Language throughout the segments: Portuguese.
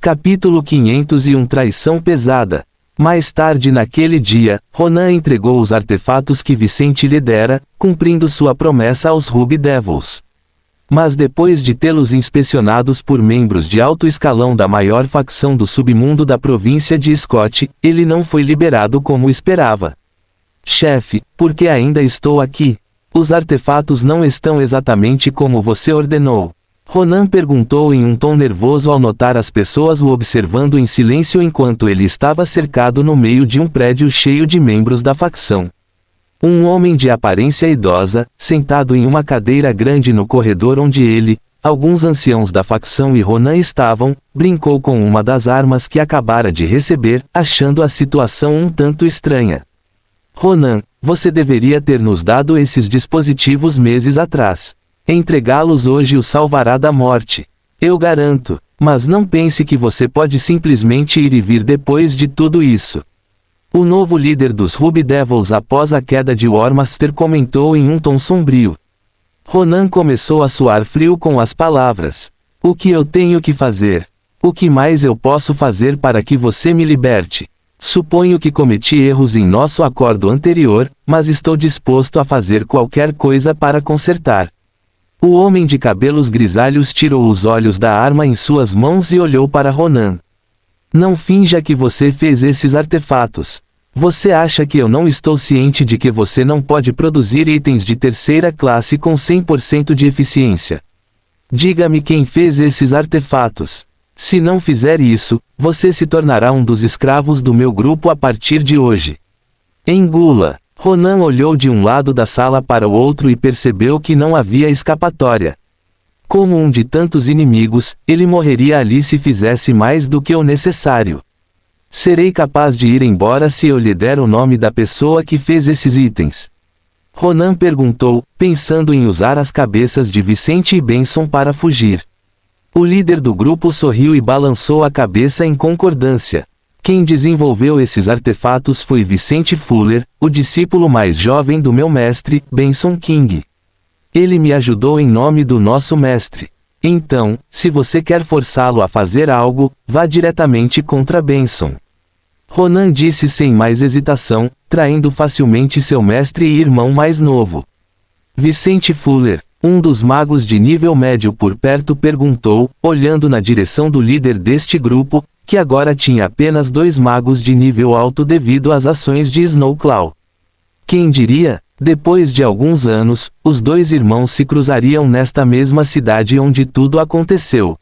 Capítulo 501 Traição pesada. Mais tarde naquele dia, Ronan entregou os artefatos que Vicente lhe dera, cumprindo sua promessa aos Ruby Devils. Mas depois de tê-los inspecionados por membros de alto escalão da maior facção do submundo da província de Scott, ele não foi liberado como esperava. Chefe, por que ainda estou aqui? Os artefatos não estão exatamente como você ordenou. Ronan perguntou em um tom nervoso ao notar as pessoas o observando em silêncio enquanto ele estava cercado no meio de um prédio cheio de membros da facção. Um homem de aparência idosa, sentado em uma cadeira grande no corredor onde ele, alguns anciãos da facção e Ronan estavam, brincou com uma das armas que acabara de receber, achando a situação um tanto estranha. Ronan, você deveria ter nos dado esses dispositivos meses atrás. Entregá-los hoje o salvará da morte. Eu garanto, mas não pense que você pode simplesmente ir e vir depois de tudo isso. O novo líder dos Ruby Devils após a queda de War Master comentou em um tom sombrio. Ronan começou a suar frio com as palavras. O que eu tenho que fazer? O que mais eu posso fazer para que você me liberte? Suponho que cometi erros em nosso acordo anterior, mas estou disposto a fazer qualquer coisa para consertar. O homem de cabelos grisalhos tirou os olhos da arma em suas mãos e olhou para Ronan. Não finja que você fez esses artefatos. Você acha que eu não estou ciente de que você não pode produzir itens de terceira classe com 100% de eficiência? Diga-me quem fez esses artefatos. Se não fizer isso, você se tornará um dos escravos do meu grupo a partir de hoje. Engula. Ronan olhou de um lado da sala para o outro e percebeu que não havia escapatória. Como um de tantos inimigos, ele morreria ali se fizesse mais do que o necessário. Serei capaz de ir embora se eu lhe der o nome da pessoa que fez esses itens. Ronan perguntou, pensando em usar as cabeças de Vicente e Benson para fugir. O líder do grupo sorriu e balançou a cabeça em concordância. Quem desenvolveu esses artefatos foi Vicente Fuller, o discípulo mais jovem do meu mestre, Benson King. Ele me ajudou em nome do nosso mestre. Então, se você quer forçá-lo a fazer algo, vá diretamente contra Benson. Ronan disse sem mais hesitação, traindo facilmente seu mestre e irmão mais novo. Vicente Fuller, um dos magos de nível médio por perto perguntou, olhando na direção do líder deste grupo, que agora tinha apenas 2 magos de nível alto devido às ações de Snowclaw. Quem diria? Depois de alguns anos, os 2 irmãos se cruzariam nesta mesma cidade onde tudo aconteceu.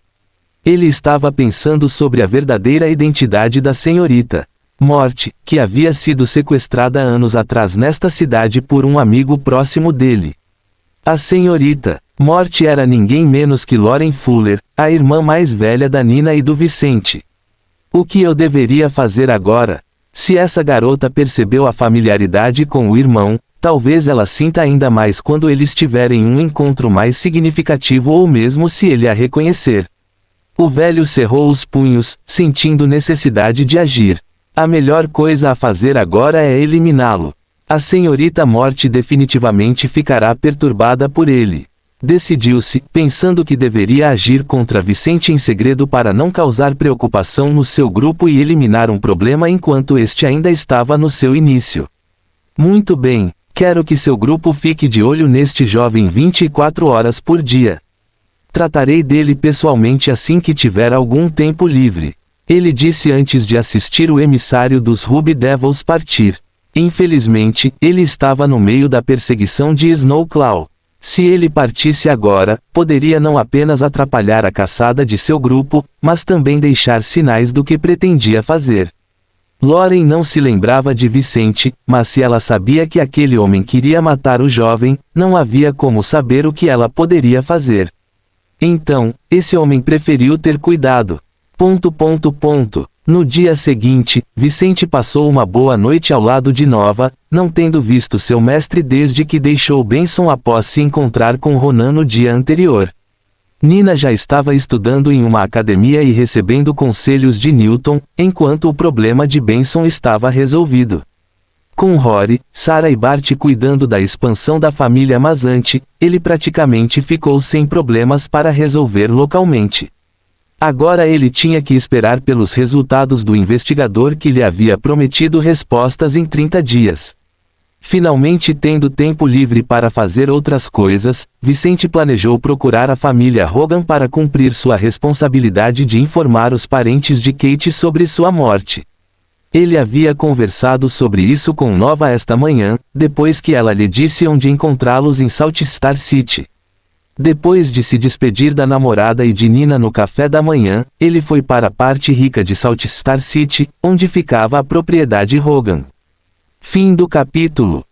Ele estava pensando sobre a verdadeira identidade da senhorita Morte, que havia sido sequestrada anos atrás nesta cidade por um amigo próximo dele. A senhorita Morte era ninguém menos que Lauren Fuller, a irmã mais velha da Nina e do Vicente. O que eu deveria fazer agora? Se essa garota percebeu a familiaridade com o irmão, talvez ela sinta ainda mais quando eles tiverem um encontro mais significativo ou mesmo se ele a reconhecer. O velho cerrou os punhos, sentindo necessidade de agir. A melhor coisa a fazer agora é eliminá-lo. A senhorita Morte definitivamente ficará perturbada por ele. Decidiu-se, pensando que deveria agir contra Vicente em segredo para não causar preocupação no seu grupo e eliminar um problema enquanto este ainda estava no seu início. Muito bem, quero que seu grupo fique de olho neste jovem 24 horas por dia. Tratarei dele pessoalmente assim que tiver algum tempo livre. Ele disse antes de assistir o emissário dos Ruby Devils partir. Infelizmente, ele estava no meio da perseguição de Snowclaw. Se ele partisse agora, poderia não apenas atrapalhar a caçada de seu grupo, mas também deixar sinais do que pretendia fazer. Lauren não se lembrava de Vicente, mas se ela sabia que aquele homem queria matar o jovem, não havia como saber o que ela poderia fazer. Então, esse homem preferiu ter cuidado. No dia seguinte, Vicente passou uma boa noite ao lado de Nova, não tendo visto seu mestre desde que deixou Benson após se encontrar com Ronan no dia anterior. Nina já estava estudando em uma academia e recebendo conselhos de Newton, enquanto o problema de Benson estava resolvido. Com Rory, Sarah e Bart cuidando da expansão da família Mazante, ele praticamente ficou sem problemas para resolver localmente. Agora ele tinha que esperar pelos resultados do investigador que lhe havia prometido respostas em 30 dias. Finalmente tendo tempo livre para fazer outras coisas, Vicente planejou procurar a família Hogan para cumprir sua responsabilidade de informar os parentes de Kate sobre sua morte. Ele havia conversado sobre isso com Nova esta manhã, depois que ela lhe disse onde encontrá-los em Salt Star City. Depois de se despedir da namorada e de Nina no café da manhã, ele foi para a parte rica de Salt Star City, onde ficava a propriedade Hogan. Fim do capítulo.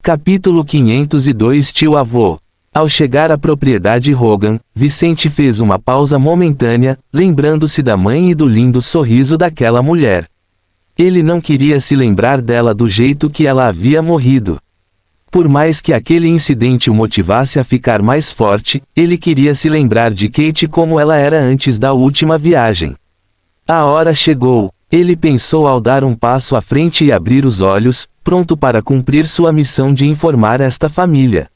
Capítulo 502. Tio-avô. Ao chegar à propriedade Hogan, Vicente fez uma pausa momentânea, lembrando-se da mãe e do lindo sorriso daquela mulher. Ele não queria se lembrar dela do jeito que ela havia morrido. Por mais que aquele incidente o motivasse a ficar mais forte, ele queria se lembrar de Kate como ela era antes da última viagem. A hora chegou, ele pensou ao dar um passo à frente e abrir os olhos, pronto para cumprir sua missão de informar esta família.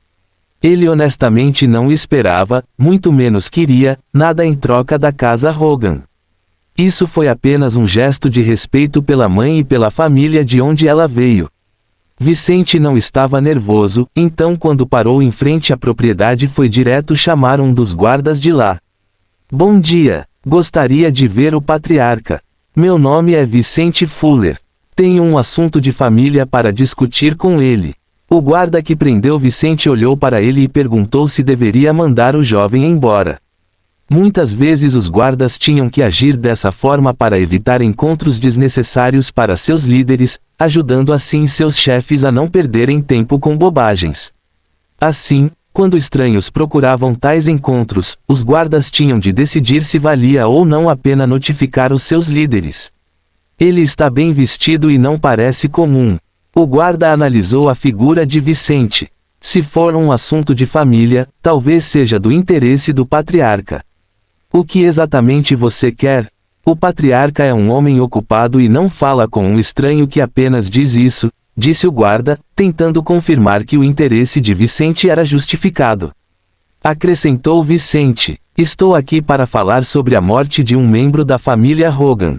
Ele honestamente não esperava, muito menos queria, nada em troca da casa Hogan. Isso foi apenas um gesto de respeito pela mãe e pela família de onde ela veio. Vicente não estava nervoso, então quando parou em frente à propriedade foi direto chamar um dos guardas de lá. Bom dia, gostaria de ver o patriarca. Meu nome é Vicente Fuller. Tenho um assunto de família para discutir com ele. O guarda que prendeu Vicente olhou para ele e perguntou se deveria mandar o jovem embora. Muitas vezes os guardas tinham que agir dessa forma para evitar encontros desnecessários para seus líderes, ajudando assim seus chefes a não perderem tempo com bobagens. Assim, quando estranhos procuravam tais encontros, os guardas tinham de decidir se valia ou não a pena notificar os seus líderes. Ele está bem vestido e não parece comum. O guarda analisou a figura de Vicente. Se for um assunto de família, talvez seja do interesse do patriarca. O que exatamente você quer? O patriarca é um homem ocupado e não fala com um estranho que apenas diz isso, disse o guarda, tentando confirmar que o interesse de Vicente era justificado. Acrescentou Vicente, estou aqui para falar sobre a morte de um membro da família Hogan.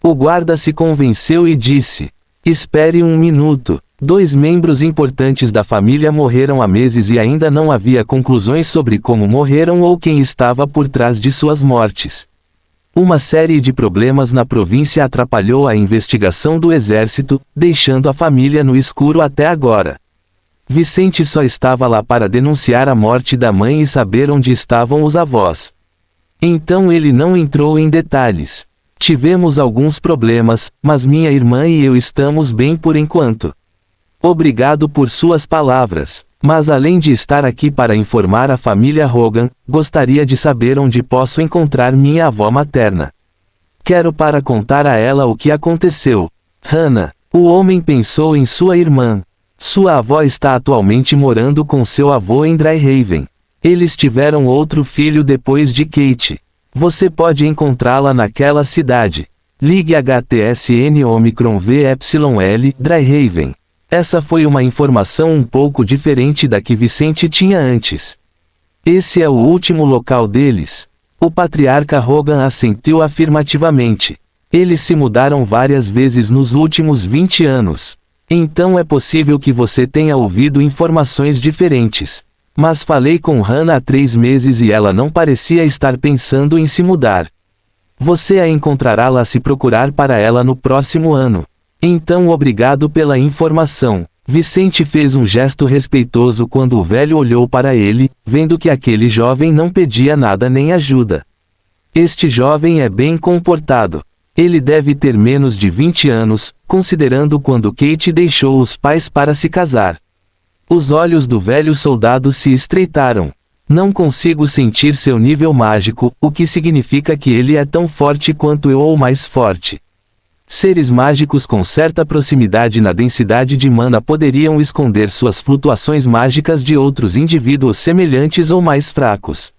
O guarda se convenceu e disse, espere um minuto. 2 membros importantes da família morreram há meses e ainda não havia conclusões sobre como morreram ou quem estava por trás de suas mortes. Uma série de problemas na província atrapalhou a investigação do exército, deixando a família no escuro até agora. Vicente só estava lá para denunciar a morte da mãe e saber onde estavam os avós. Então ele não entrou em detalhes. Tivemos alguns problemas, mas minha irmã e eu estamos bem por enquanto. Obrigado por suas palavras, mas além de estar aqui para informar a família Hogan, gostaria de saber onde posso encontrar minha avó materna. Quero para contar a ela o que aconteceu. Hannah, o homem pensou em sua irmã. Sua avó está atualmente morando com seu avô em Dryhaven. Eles tiveram outro filho depois de Kate. Você pode encontrá-la naquela cidade. Ligue HTSN Omicron VYL Dryhaven. Essa foi uma informação um pouco diferente da que Vicente tinha antes. Esse é o último local deles. O patriarca Hogan assentiu afirmativamente. Eles se mudaram várias vezes nos últimos 20 anos. Então é possível que você tenha ouvido informações diferentes. Mas falei com Hannah há 3 meses e ela não parecia estar pensando em se mudar. Você a encontrará lá se procurar para ela no próximo ano. Então obrigado pela informação. Vicente fez um gesto respeitoso quando o velho olhou para ele, vendo que aquele jovem não pedia nada nem ajuda. Este jovem é bem comportado. Ele deve ter menos de 20 anos, considerando quando Kate deixou os pais para se casar. Os olhos do velho soldado se estreitaram. Não consigo sentir seu nível mágico, o que significa que ele é tão forte quanto eu ou mais forte. Seres mágicos com certa proximidade na densidade de mana poderiam esconder suas flutuações mágicas de outros indivíduos semelhantes ou mais fracos.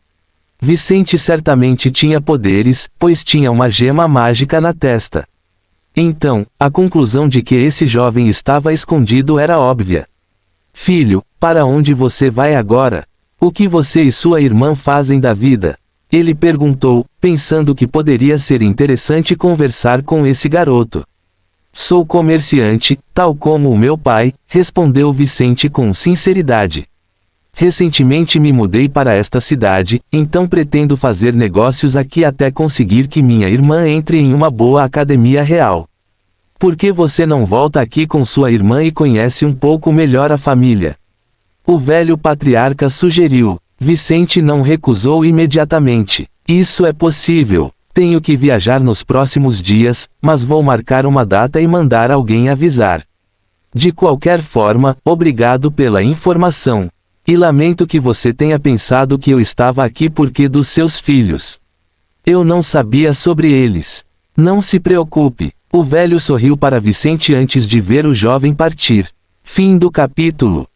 Vicente certamente tinha poderes, pois tinha uma gema mágica na testa. Então, a conclusão de que esse jovem estava escondido era óbvia. Filho, para onde você vai agora? O que você e sua irmã fazem da vida? Ele perguntou, pensando que poderia ser interessante conversar com esse garoto. Sou comerciante, tal como o meu pai, respondeu Vicente com sinceridade. Recentemente me mudei para esta cidade, então pretendo fazer negócios aqui até conseguir que minha irmã entre em uma boa academia real. Por que você não volta aqui com sua irmã e conhece um pouco melhor a família? O velho patriarca sugeriu. Vicente não recusou imediatamente. Isso é possível. Tenho que viajar nos próximos dias, mas vou marcar uma data e mandar alguém avisar. De qualquer forma, obrigado pela informação. E lamento que você tenha pensado que eu estava aqui porque dos seus filhos. Eu não sabia sobre eles. Não se preocupe. O velho sorriu para Vicente antes de ver o jovem partir. Fim do capítulo.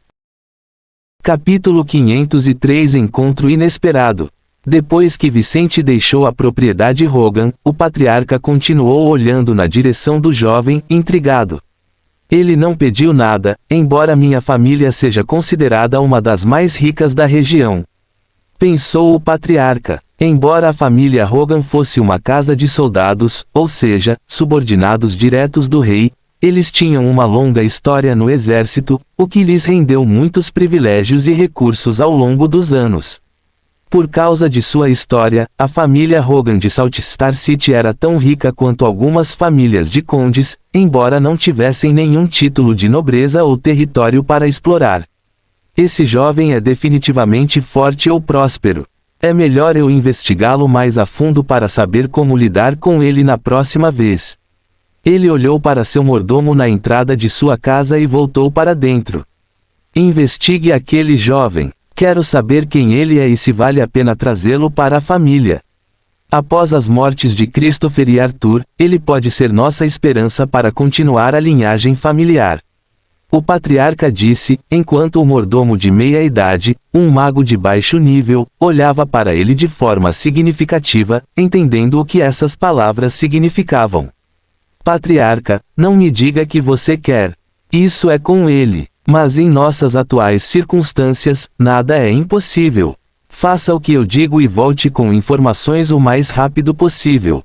Capítulo 503 Encontro inesperado. Depois que Vicente deixou a propriedade Hogan, o patriarca continuou olhando na direção do jovem, intrigado. Ele não pediu nada, embora minha família seja considerada uma das mais ricas da região. Pensou o patriarca. Embora a família Hogan fosse uma casa de soldados, ou seja, subordinados diretos do rei, eles tinham uma longa história no exército, o que lhes rendeu muitos privilégios e recursos ao longo dos anos. Por causa de sua história, a família Hogan de Salt Star City era tão rica quanto algumas famílias de condes, embora não tivessem nenhum título de nobreza ou território para explorar. Esse jovem é definitivamente forte ou próspero. É melhor eu investigá-lo mais a fundo para saber como lidar com ele na próxima vez. Ele olhou para seu mordomo na entrada de sua casa e voltou para dentro. Investigue aquele jovem. Quero saber quem ele é e se vale a pena trazê-lo para a família. Após as mortes de Christopher e Arthur, ele pode ser nossa esperança para continuar a linhagem familiar. O patriarca disse, enquanto o mordomo de meia-idade, um mago de baixo nível, olhava para ele de forma significativa, entendendo o que essas palavras significavam. Patriarca, não me diga que você quer. Isso é com ele. Mas em nossas atuais circunstâncias, nada é impossível. Faça o que eu digo e volte com informações o mais rápido possível.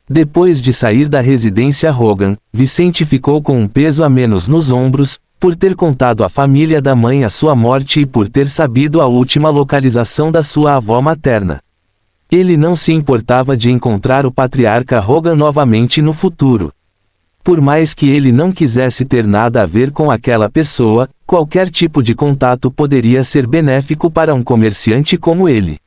Depois de sair da residência Hogan, Vicente ficou com um peso a menos nos ombros, por ter contado à família da mãe a sua morte e por ter sabido a última localização da sua avó materna. Ele não se importava de encontrar o patriarca Hogan novamente no futuro. Por mais que ele não quisesse ter nada a ver com aquela pessoa, qualquer tipo de contato poderia ser benéfico para um comerciante como ele.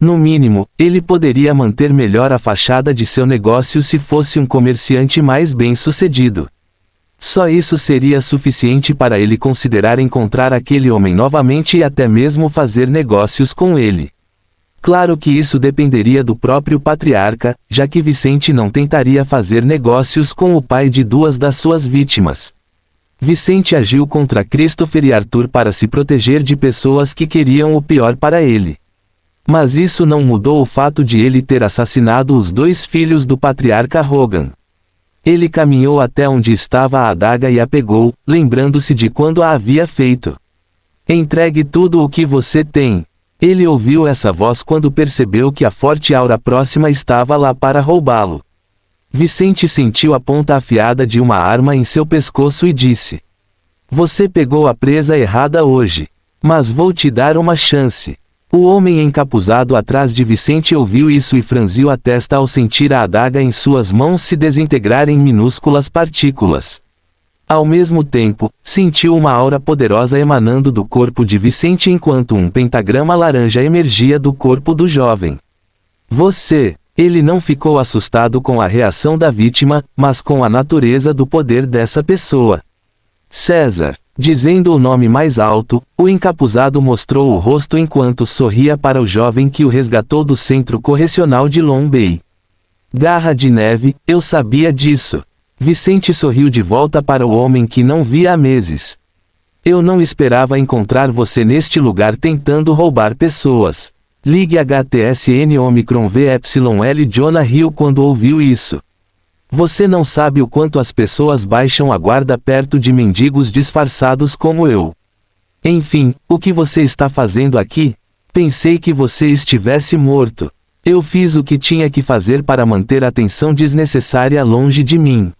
No mínimo, ele poderia manter melhor a fachada de seu negócio se fosse um comerciante mais bem-sucedido. Só isso seria suficiente para ele considerar encontrar aquele homem novamente e até mesmo fazer negócios com ele. Claro que isso dependeria do próprio patriarca, já que Vicente não tentaria fazer negócios com o pai de duas das suas vítimas. Vicente agiu contra Christopher e Arthur para se proteger de pessoas que queriam o pior para ele. Mas isso não mudou o fato de ele ter assassinado os dois filhos do patriarca Hogan. Ele caminhou até onde estava a adaga e a pegou, lembrando-se de quando a havia feito. Entregue tudo o que você tem. Ele ouviu essa voz quando percebeu que a forte aura próxima estava lá para roubá-lo. Vicente sentiu a ponta afiada de uma arma em seu pescoço e disse: Você pegou a presa errada hoje. Mas vou te dar uma chance. O homem encapuzado atrás de Vicente ouviu isso e franziu a testa ao sentir a adaga em suas mãos se desintegrar em minúsculas partículas. Ao mesmo tempo, sentiu uma aura poderosa emanando do corpo de Vicente enquanto um pentagrama laranja emergia do corpo do jovem. Você! Ele não ficou assustado com a reação da vítima, mas com a natureza do poder dessa pessoa. César! Dizendo o nome mais alto, o encapuzado mostrou o rosto enquanto sorria para o jovem que o resgatou do centro correcional de Long Bay. Garra de Neve, eu sabia disso. Vicente sorriu de volta para o homem que não via há meses. Eu não esperava encontrar você neste lugar tentando roubar pessoas. Ligue HTSN Omicron VYL Jonah riu quando ouviu isso. Você não sabe o quanto as pessoas baixam a guarda perto de mendigos disfarçados como eu. Enfim, o que você está fazendo aqui? Pensei que você estivesse morto. Eu fiz o que tinha que fazer para manter a tensão desnecessária longe de mim.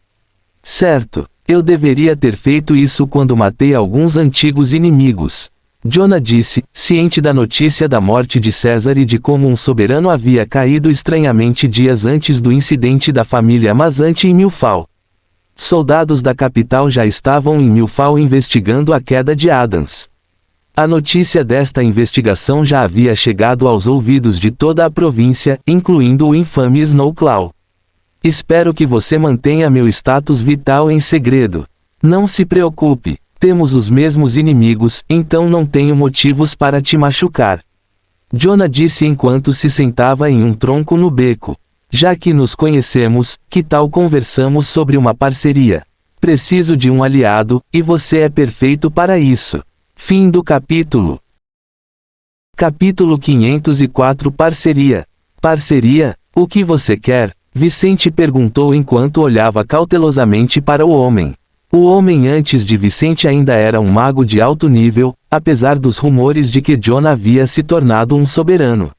Certo, eu deveria ter feito isso quando matei alguns antigos inimigos. Jonah disse, ciente da notícia da morte de César e de como um soberano havia caído estranhamente dias antes do incidente da família Mazante em Milfal. Soldados da capital já estavam em Milfal investigando a queda de Adams. A notícia desta investigação já havia chegado aos ouvidos de toda a província, incluindo o infame Snowclaw. Espero que você mantenha meu status vital em segredo. Não se preocupe, temos os mesmos inimigos, então não tenho motivos para te machucar. Jonah disse enquanto se sentava em um tronco no beco. Já que nos conhecemos, que tal conversamos sobre uma parceria? Preciso de um aliado, e você é perfeito para isso. Fim do capítulo. Capítulo 504 Parceria. Parceria? O que você quer? Vicente perguntou enquanto olhava cautelosamente para o homem. O homem antes de Vicente ainda era um mago de alto nível, apesar dos rumores de que Jonah havia se tornado um soberano.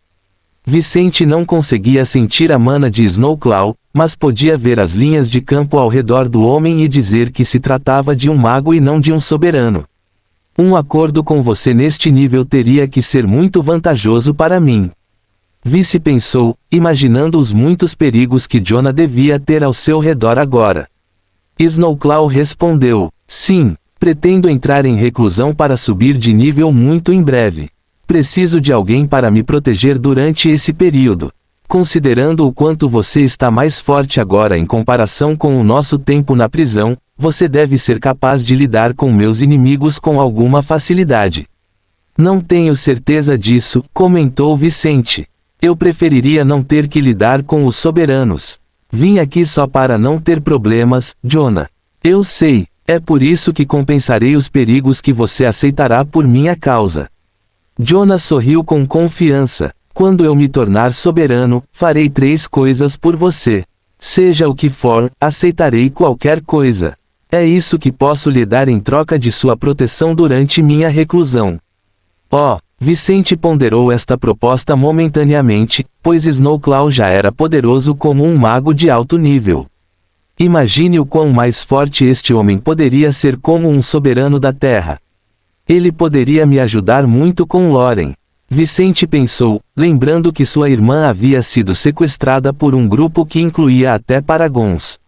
Vicente não conseguia sentir a mana de Snowclaw, mas podia ver as linhas de campo ao redor do homem e dizer que se tratava de um mago e não de um soberano. Um acordo com você neste nível teria que ser muito vantajoso para mim. Vice pensou, imaginando os muitos perigos que Jonah devia ter ao seu redor agora. Snowclaw respondeu, sim, pretendo entrar em reclusão para subir de nível muito em breve. Preciso de alguém para me proteger durante esse período. Considerando o quanto você está mais forte agora em comparação com o nosso tempo na prisão, você deve ser capaz de lidar com meus inimigos com alguma facilidade. Não tenho certeza disso, comentou Vicente. Eu preferiria não ter que lidar com os soberanos. Vim aqui só para não ter problemas, Jonah. Eu sei, é por isso que compensarei os perigos que você aceitará por minha causa. Jonah sorriu com confiança. Quando eu me tornar soberano, farei 3 coisas por você. Seja o que for, aceitarei qualquer coisa. É isso que posso lhe dar em troca de sua proteção durante minha reclusão. Oh, Vicente ponderou esta proposta momentaneamente, pois Snowclaw já era poderoso como um mago de alto nível. Imagine o quão mais forte este homem poderia ser como um soberano da Terra. Ele poderia me ajudar muito com Loren. Vicente pensou, lembrando que sua irmã havia sido sequestrada por um grupo que incluía até Paragons.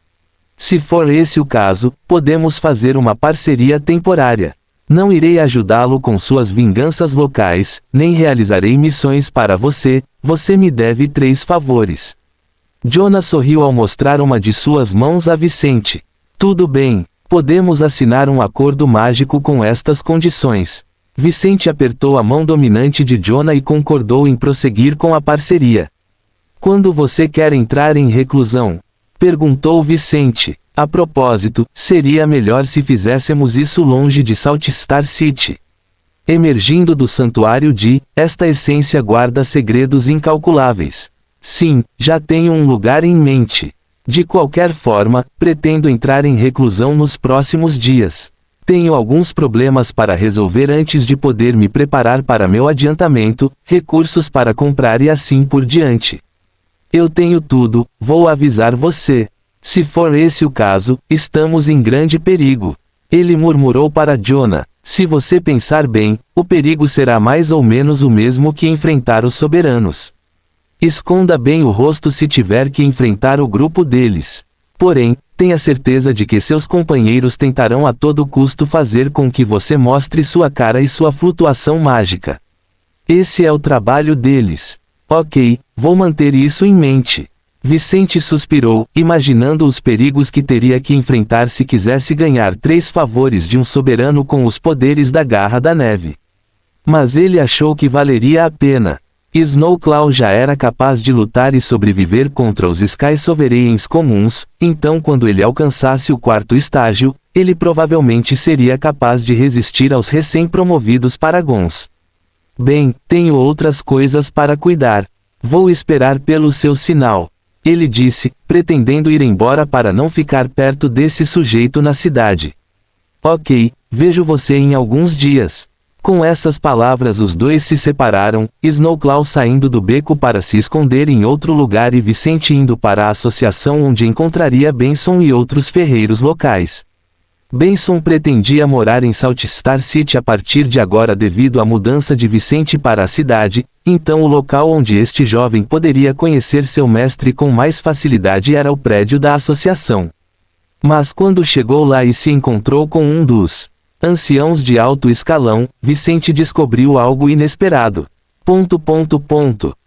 Se for esse o caso, podemos fazer uma parceria temporária. Não irei ajudá-lo com suas vinganças locais, nem realizarei missões para você, você me deve 3 favores. Jonah sorriu ao mostrar uma de suas mãos a Vicente. Tudo bem, podemos assinar um acordo mágico com estas condições. Vicente apertou a mão dominante de Jonah e concordou em prosseguir com a parceria. Quando você quer entrar em reclusão? Perguntou Vicente. A propósito, seria melhor se fizéssemos isso longe de Salt Star City. Emergindo do santuário esta essência guarda segredos incalculáveis. Sim, já tenho um lugar em mente. De qualquer forma, pretendo entrar em reclusão nos próximos dias. Tenho alguns problemas para resolver antes de poder me preparar para meu adiantamento, recursos para comprar e assim por diante. Eu tenho tudo, vou avisar você. Se for esse o caso, estamos em grande perigo. Ele murmurou para Jonah. Se você pensar bem, o perigo será mais ou menos o mesmo que enfrentar os soberanos. Esconda bem o rosto se tiver que enfrentar o grupo deles. Porém, tenha certeza de que seus companheiros tentarão a todo custo fazer com que você mostre sua cara e sua flutuação mágica. Esse é o trabalho deles. Ok, vou manter isso em mente. Vicente suspirou, imaginando os perigos que teria que enfrentar se quisesse ganhar 3 favores de um soberano com os poderes da Garra da Neve. Mas ele achou que valeria a pena. Snowclaw já era capaz de lutar e sobreviver contra os Sky Sovereigns comuns, então quando ele alcançasse o 4º estágio, ele provavelmente seria capaz de resistir aos recém-promovidos Paragons. Bem, tenho outras coisas para cuidar. Vou esperar pelo seu sinal. Ele disse, pretendendo ir embora para não ficar perto desse sujeito na cidade. Ok, vejo você em alguns dias. Com essas palavras os dois se separaram, Snowclaw saindo do beco para se esconder em outro lugar e Vicente indo para a associação onde encontraria Benson e outros ferreiros locais. Benson pretendia morar em Salt Star City a partir de agora devido à mudança de Vicente para a cidade, então o local onde este jovem poderia conhecer seu mestre com mais facilidade era o prédio da associação. Mas quando chegou lá e se encontrou com um dos anciãos de alto escalão, Vicente descobriu algo inesperado.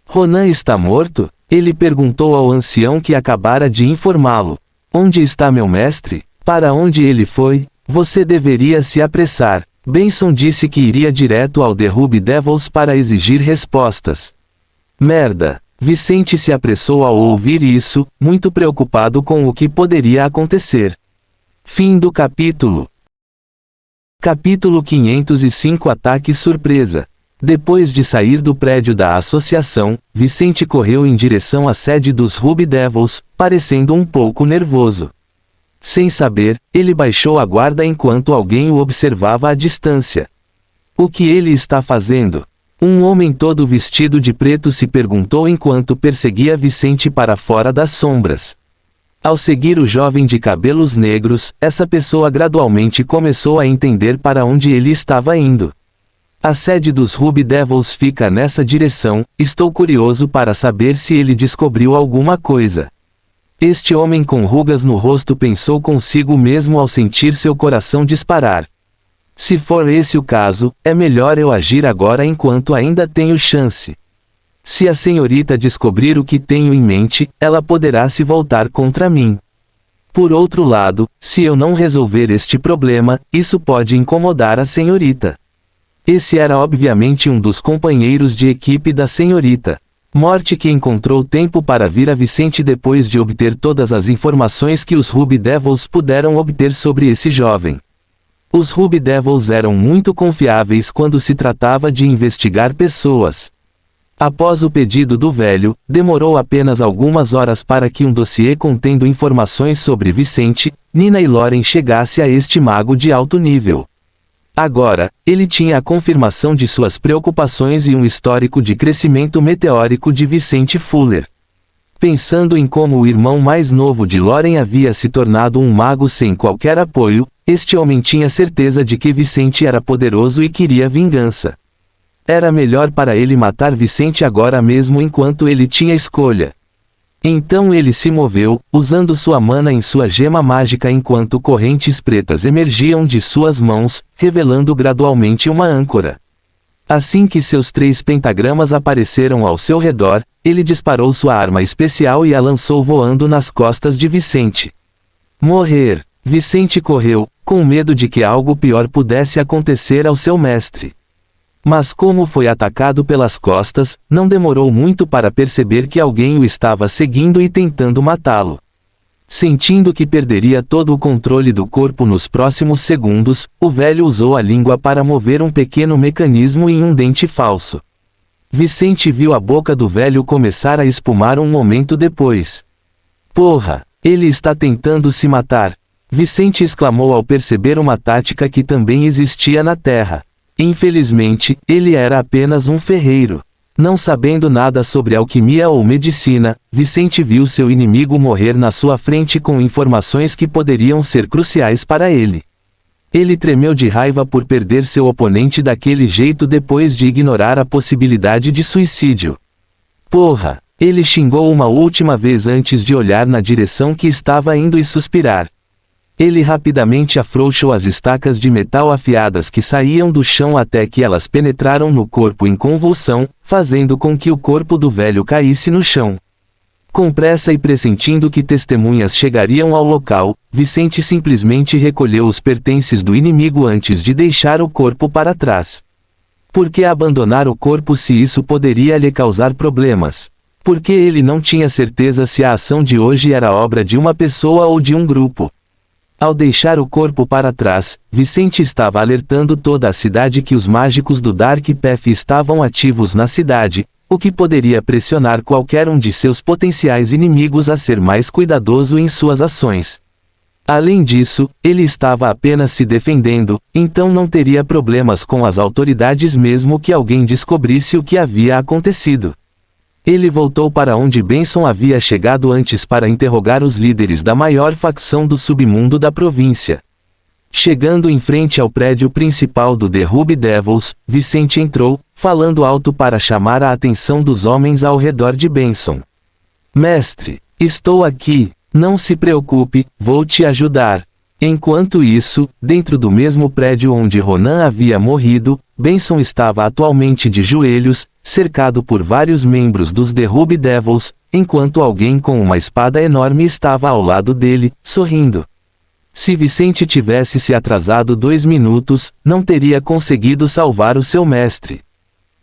Ronan está morto? Ele perguntou ao ancião que acabara de informá-lo. Onde está meu mestre? Para onde ele foi? Você deveria se apressar. Benson disse que iria direto ao The Ruby Devils para exigir respostas. Merda! Vicente se apressou ao ouvir isso, muito preocupado com o que poderia acontecer. Fim do capítulo. Capítulo 505 Ataque Surpresa. Depois de sair do prédio da associação, Vicente correu em direção à sede dos Ruby Devils, parecendo um pouco nervoso. Sem saber, ele baixou a guarda enquanto alguém o observava à distância. O que ele está fazendo? Um homem todo vestido de preto se perguntou enquanto perseguia Vicente para fora das sombras. Ao seguir o jovem de cabelos negros, essa pessoa gradualmente começou a entender para onde ele estava indo. A sede dos Ruby Devils fica nessa direção, estou curioso para saber se ele descobriu alguma coisa. Este homem com rugas no rosto pensou consigo mesmo ao sentir seu coração disparar. Se for esse o caso, é melhor eu agir agora enquanto ainda tenho chance. Se a senhorita descobrir o que tenho em mente, ela poderá se voltar contra mim. Por outro lado, se eu não resolver este problema, isso pode incomodar a senhorita. Esse era obviamente um dos companheiros de equipe da senhorita Morte que encontrou tempo para vir a Vicente depois de obter todas as informações que os Ruby Devils puderam obter sobre esse jovem. Os Ruby Devils eram muito confiáveis quando se tratava de investigar pessoas. Após o pedido do velho, demorou apenas algumas horas para que um dossiê contendo informações sobre Vicente, Nina e Lauren chegasse a este mago de alto nível. Agora, ele tinha a confirmação de suas preocupações e um histórico de crescimento meteórico de Vicente Fuller. Pensando em como o irmão mais novo de Lauren havia se tornado um mago sem qualquer apoio, este homem tinha certeza de que Vicente era poderoso e queria vingança. Era melhor para ele matar Vicente agora mesmo enquanto ele tinha escolha. Então ele se moveu, usando sua mana em sua gema mágica enquanto correntes pretas emergiam de suas mãos, revelando gradualmente uma âncora. Assim que seus 3 pentagramas apareceram ao seu redor, ele disparou sua arma especial e a lançou voando nas costas de Vicente. Morrer! Vicente correu, com medo de que algo pior pudesse acontecer ao seu mestre. Mas como foi atacado pelas costas, não demorou muito para perceber que alguém o estava seguindo e tentando matá-lo. Sentindo que perderia todo o controle do corpo nos próximos segundos, o velho usou a língua para mover um pequeno mecanismo em um dente falso. Vicente viu a boca do velho começar a espumar um momento depois. Porra! Ele está tentando se matar! Vicente exclamou ao perceber uma tática que também existia na Terra. Infelizmente, ele era apenas um ferreiro. Não sabendo nada sobre alquimia ou medicina, Vicente viu seu inimigo morrer na sua frente com informações que poderiam ser cruciais para ele. Ele tremeu de raiva por perder seu oponente daquele jeito depois de ignorar a possibilidade de suicídio. Porra! Ele xingou uma última vez antes de olhar na direção que estava indo e suspirar. Ele rapidamente afrouxou as estacas de metal afiadas que saíam do chão até que elas penetraram no corpo em convulsão, fazendo com que o corpo do velho caísse no chão. Com pressa e pressentindo que testemunhas chegariam ao local, Vicente simplesmente recolheu os pertences do inimigo antes de deixar o corpo para trás. Por que abandonar o corpo se isso poderia lhe causar problemas? Porque ele não tinha certeza se a ação de hoje era obra de uma pessoa ou de um grupo. Ao deixar o corpo para trás, Vicente estava alertando toda a cidade que os mágicos do Dark Path estavam ativos na cidade, o que poderia pressionar qualquer um de seus potenciais inimigos a ser mais cuidadoso em suas ações. Além disso, ele estava apenas se defendendo, então não teria problemas com as autoridades mesmo que alguém descobrisse o que havia acontecido. Ele voltou para onde Benson havia chegado antes para interrogar os líderes da maior facção do submundo da província. Chegando em frente ao prédio principal do The Ruby Devils, Vicente entrou, falando alto para chamar a atenção dos homens ao redor de Benson. Mestre, estou aqui, não se preocupe, vou te ajudar. Enquanto isso, dentro do mesmo prédio onde Ronan havia morrido, Benson estava atualmente de joelhos, cercado por vários membros dos The Ruby Devils, enquanto alguém com uma espada enorme estava ao lado dele, sorrindo. Se Vicente tivesse se atrasado 2 minutos, não teria conseguido salvar o seu mestre.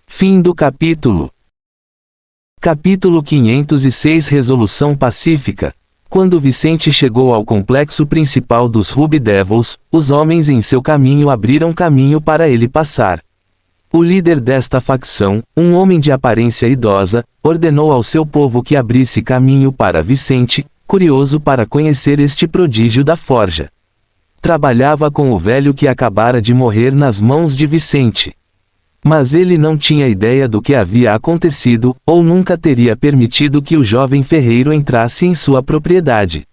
Fim do capítulo. Capítulo 506 Resolução Pacífica. Quando Vicente chegou ao complexo principal dos Ruby Devils, os homens em seu caminho abriram caminho para ele passar. O líder desta facção, um homem de aparência idosa, ordenou ao seu povo que abrisse caminho para Vicente, curioso para conhecer este prodígio da forja. Trabalhava com o velho que acabara de morrer nas mãos de Vicente. Mas ele não tinha ideia do que havia acontecido, ou nunca teria permitido que o jovem ferreiro entrasse em sua propriedade.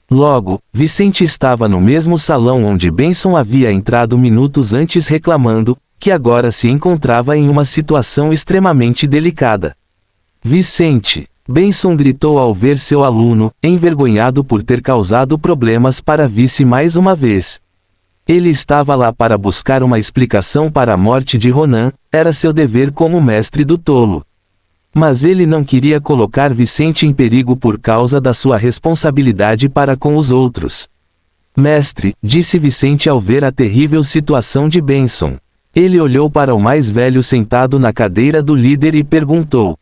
Logo, Vicente estava no mesmo salão onde Benson havia entrado minutos antes reclamando, que agora se encontrava em uma situação extremamente delicada. Vicente! Benson gritou ao ver seu aluno, envergonhado por ter causado problemas para Vice mais uma vez. Ele estava lá para buscar uma explicação para a morte de Ronan, era seu dever como mestre do tolo. Mas ele não queria colocar Vicente em perigo por causa da sua responsabilidade para com os outros. Mestre, disse Vicente ao ver a terrível situação de Benson. Ele olhou para o mais velho sentado na cadeira do líder e perguntou: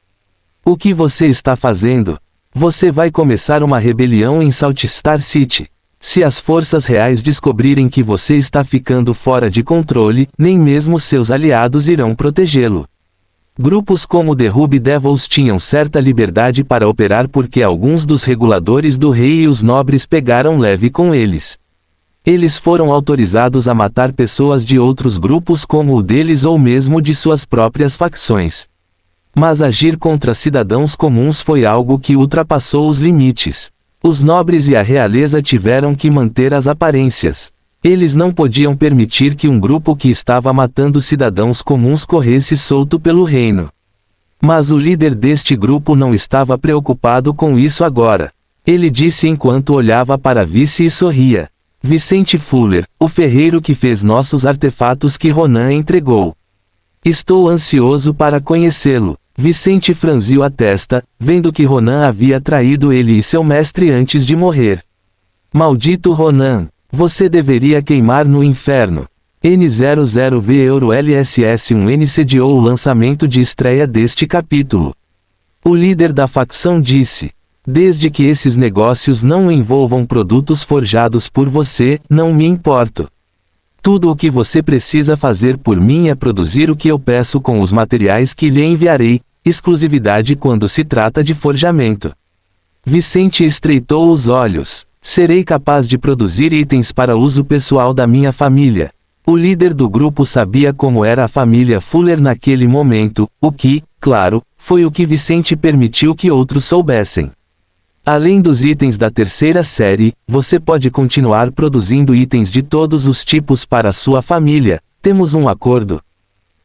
o que você está fazendo? Você vai começar uma rebelião em Saltstar City. Se as forças reais descobrirem que você está ficando fora de controle, nem mesmo seus aliados irão protegê-lo. Grupos como The Ruby Devils tinham certa liberdade para operar porque alguns dos reguladores do rei e os nobres pegaram leve com eles. Eles foram autorizados a matar pessoas de outros grupos como o deles ou mesmo de suas próprias facções. Mas agir contra cidadãos comuns foi algo que ultrapassou os limites. Os nobres e a realeza tiveram que manter as aparências. Eles não podiam permitir que um grupo que estava matando cidadãos comuns corresse solto pelo reino. Mas o líder deste grupo não estava preocupado com isso agora. Ele disse enquanto olhava para Vice e sorria: Vicente Fuller, o ferreiro que fez nossos artefatos que Ronan entregou. Estou ansioso para conhecê-lo. Vicente franziu a testa, vendo que Ronan havia traído ele e seu mestre antes de morrer. Maldito Ronan! Você deveria queimar no inferno. N00V Euro LSS1N sediou o lançamento de estreia deste capítulo. O líder da facção disse: desde que esses negócios não envolvam produtos forjados por você, não me importo. Tudo o que você precisa fazer por mim é produzir o que eu peço com os materiais que lhe enviarei, exclusividade quando se trata de forjamento. Vicente estreitou os olhos. Serei capaz de produzir itens para uso pessoal da minha família. O líder do grupo sabia como era a família Fuller naquele momento, o que, claro, foi o que Vicente permitiu que outros soubessem. Além dos itens da terceira série, você pode continuar produzindo itens de todos os tipos para sua família. Temos um acordo?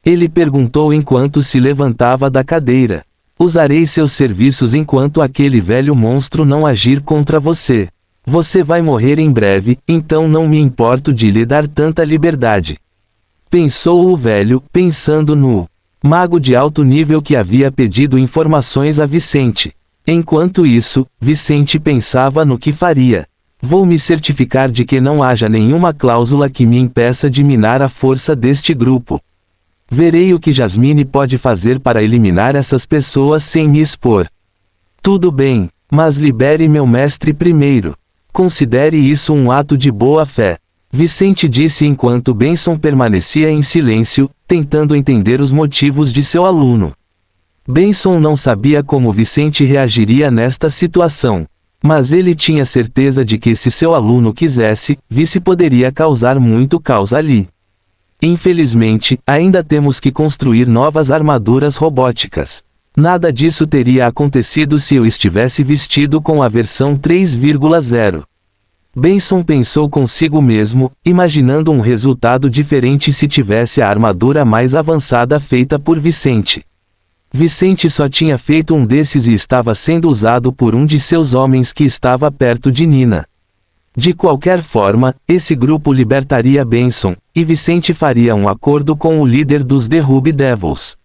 Ele perguntou enquanto se levantava da cadeira. Usarei seus serviços enquanto aquele velho monstro não agir contra você. Você vai morrer em breve, então não me importo de lhe dar tanta liberdade. Pensou o velho, pensando no mago de alto nível que havia pedido informações a Vicente. Enquanto isso, Vicente pensava no que faria. Vou me certificar de que não haja nenhuma cláusula que me impeça de minar a força deste grupo. Verei o que Jasmine pode fazer para eliminar essas pessoas sem me expor. Tudo bem, mas libere meu mestre primeiro. Considere isso um ato de boa fé. Vicente disse enquanto Benson permanecia em silêncio, tentando entender os motivos de seu aluno. Benson não sabia como Vicente reagiria nesta situação. Mas ele tinha certeza de que se seu aluno quisesse, Vice poderia causar muito caos ali. Infelizmente, ainda temos que construir novas armaduras robóticas. Nada disso teria acontecido se eu estivesse vestido com a versão 3.0. Benson pensou consigo mesmo, imaginando um resultado diferente se tivesse a armadura mais avançada feita por Vicente. Vicente só tinha feito um desses e estava sendo usado por um de seus homens que estava perto de Nina. De qualquer forma, esse grupo libertaria Benson, e Vicente faria um acordo com o líder dos The Ruby Devils.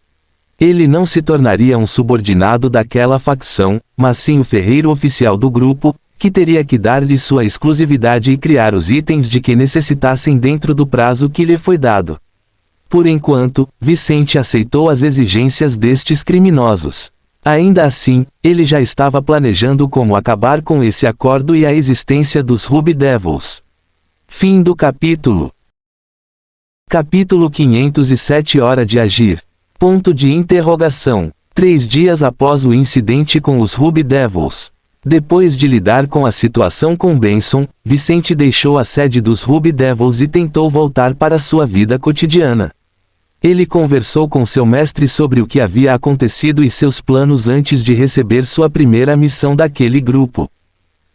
Ele não se tornaria um subordinado daquela facção, mas sim o ferreiro oficial do grupo, que teria que dar-lhe sua exclusividade e criar os itens de que necessitassem dentro do prazo que lhe foi dado. Por enquanto, Vicente aceitou as exigências destes criminosos. Ainda assim, ele já estava planejando como acabar com esse acordo e a existência dos Ruby Devils. Fim do capítulo. Capítulo 507 Hora de agir. Ponto de interrogação. 3 dias após o incidente com os Ruby Devils. Depois de lidar com a situação com Benson, Vicente deixou a sede dos Ruby Devils e tentou voltar para sua vida cotidiana. Ele conversou com seu mestre sobre o que havia acontecido e seus planos antes de receber sua primeira missão daquele grupo.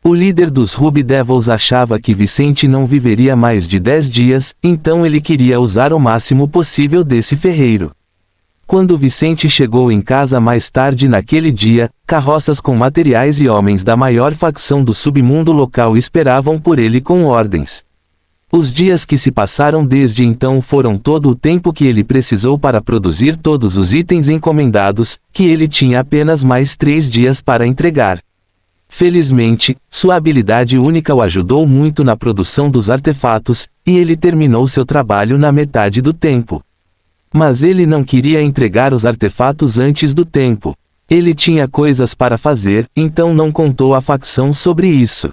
O líder dos Ruby Devils achava que Vicente não viveria mais de 10 dias, então ele queria usar o máximo possível desse ferreiro. Quando Vicente chegou em casa mais tarde naquele dia, carroças com materiais e homens da maior facção do submundo local esperavam por ele com ordens. Os dias que se passaram desde então foram todo o tempo que ele precisou para produzir todos os itens encomendados, que ele tinha apenas mais 3 dias para entregar. Felizmente, sua habilidade única o ajudou muito na produção dos artefatos, e ele terminou seu trabalho na metade do tempo. Mas ele não queria entregar os artefatos antes do tempo. Ele tinha coisas para fazer, então não contou à facção sobre isso.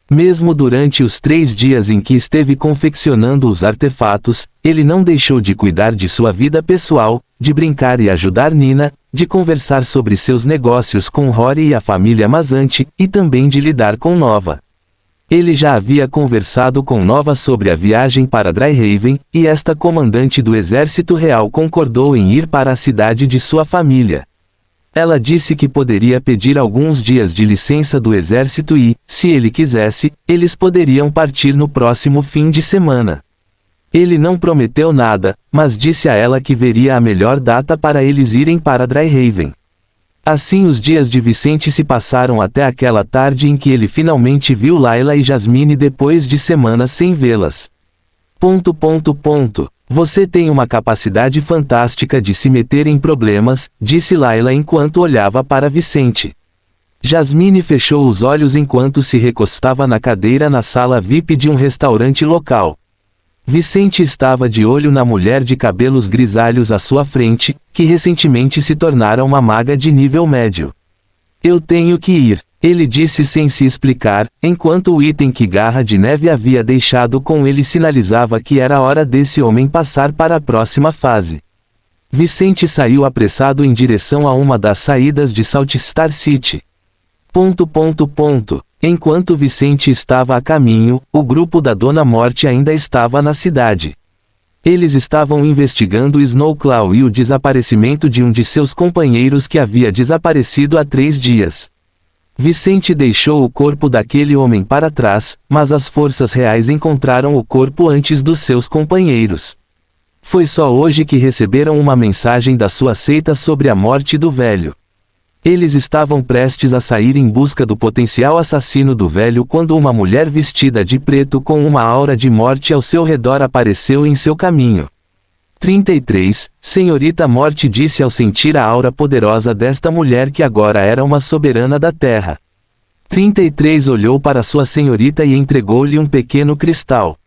Mesmo durante os 3 dias em que esteve confeccionando os artefatos, ele não deixou de cuidar de sua vida pessoal, de brincar e ajudar Nina, de conversar sobre seus negócios com Rory e a família Mazante, e também de lidar com Nova. Ele já havia conversado com Nova sobre a viagem para Dryhaven, e esta comandante do exército real concordou em ir para a cidade de sua família. Ela disse que poderia pedir alguns dias de licença do exército e, se ele quisesse, eles poderiam partir no próximo fim de semana. Ele não prometeu nada, mas disse a ela que veria a melhor data para eles irem para Dryhaven. Assim os dias de Vicente se passaram até aquela tarde em que ele finalmente viu Layla e Jasmine depois de semanas sem vê-las. Você tem uma capacidade fantástica de se meter em problemas, disse Layla enquanto olhava para Vicente. Jasmine fechou os olhos enquanto se recostava na cadeira na sala VIP de um restaurante local. Vicente estava de olho na mulher de cabelos grisalhos à sua frente, que recentemente se tornara uma maga de nível médio. Eu tenho que ir, ele disse sem se explicar, enquanto o item que Garra de Neve havia deixado com ele sinalizava que era hora desse homem passar para a próxima fase. Vicente saiu apressado em direção a uma das saídas de Saltstar City. Enquanto Vicente estava a caminho, o grupo da Dona Morte ainda estava na cidade. Eles estavam investigando Snowclaw e o desaparecimento de um de seus companheiros que havia desaparecido há 3 dias. Vicente deixou o corpo daquele homem para trás, mas as forças reais encontraram o corpo antes dos seus companheiros. Foi só hoje que receberam uma mensagem da sua seita sobre a morte do velho. Eles estavam prestes a sair em busca do potencial assassino do velho quando uma mulher vestida de preto com uma aura de morte ao seu redor apareceu em seu caminho. 33. Senhorita Morte disse ao sentir a aura poderosa desta mulher que agora era uma soberana da terra. 33 olhou para sua senhorita e entregou-lhe um pequeno cristal.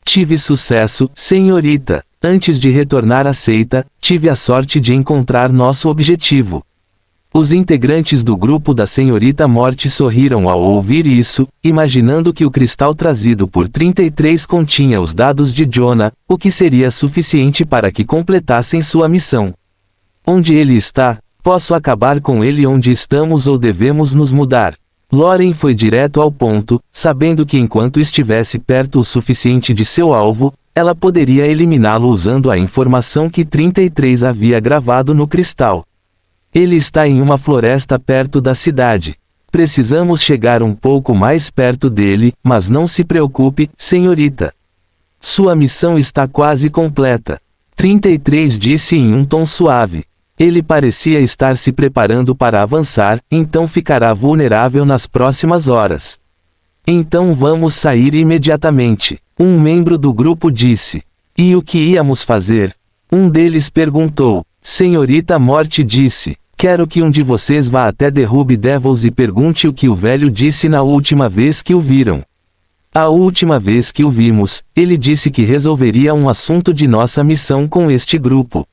Tive sucesso, senhorita. Antes de retornar à seita, tive a sorte de encontrar nosso objetivo. Os integrantes do grupo da Senhorita Morte sorriram ao ouvir isso, imaginando que o cristal trazido por 33 continha os dados de Jonah, o que seria suficiente para que completassem sua missão. Onde ele está? Posso acabar com ele onde estamos ou devemos nos mudar? Loren foi direto ao ponto, sabendo que enquanto estivesse perto o suficiente de seu alvo, ela poderia eliminá-lo usando a informação que 33 havia gravado no cristal. Ele está em uma floresta perto da cidade. Precisamos chegar um pouco mais perto dele, mas não se preocupe, senhorita. Sua missão está quase completa. 33 disse em um tom suave. Ele parecia estar se preparando para avançar, então ficará vulnerável nas próximas horas. Então vamos sair imediatamente. Um membro do grupo disse. E o que íamos fazer? Um deles perguntou. Senhorita Morte disse. Quero que um de vocês vá até The Ruby Devils e pergunte o que o velho disse na última vez que o viram. A última vez que o vimos, ele disse que resolveria um assunto de nossa missão com este grupo.